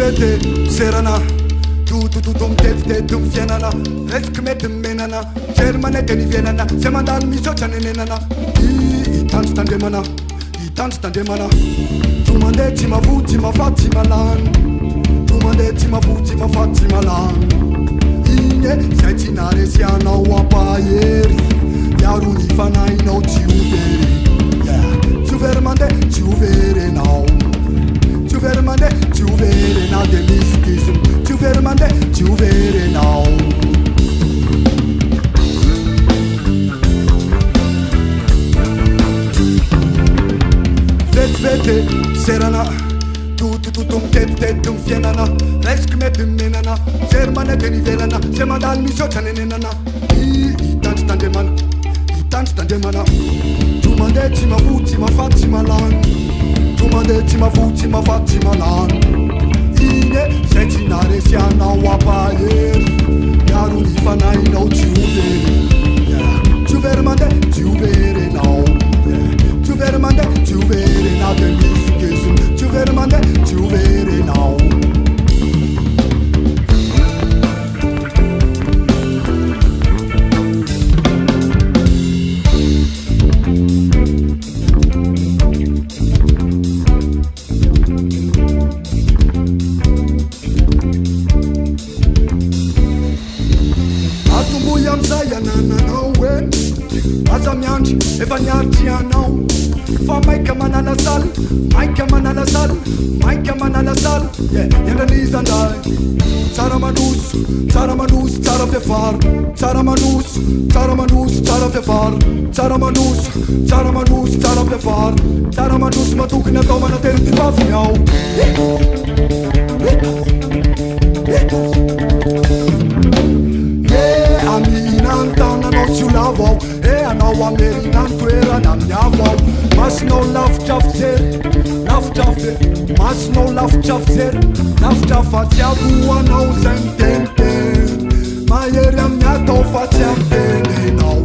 Vetvete serana tutututum teftetum fianana reskmetum menana germaneteni vienana semandan misocanenenana itanstandemana itanstandemana tumande timavuti mafati malan tumande timavuti mafati malan inye setinare siana wapayeri yaruni fanaino tiuveri tiuvermande tiuvere now tiuvermande tiuvere now de miskism tiuvermande tiuvere now Vetvete serana tutututum teftetum fianana reskmetum menana germaneteni velana semandan misocanenenana itanstandemana itanstandemana tumande timavuti mafati malan tumande timavuti mafati malan ine setinare siana wapayeri yaruni fanaino tiuveri tiuvermande tiuvere now tiuvermande tiuvere now de miskism tiuvermande tiuvere now Atumuyam sayanana no wen Azamyanji evanyartiano For Mike manana sal Mike manana sal Mike manana sal Yeah, yandanis and I Tsaramanus, Tsaramanus, Tsarafefar Tsaramanus, Tsaramanus, Tsarafefar Tsaramanus, Tsaramanus, Tsarafefar Tsaramanus matukna tomana tertipafiao Aminantana no ciulavau E anau amerinantu era na miavau Mas no lafcafzer, lafcafe Mas no lafcafzer, lafcafațiavu anau zentente Mai era mea tau faceam tene nau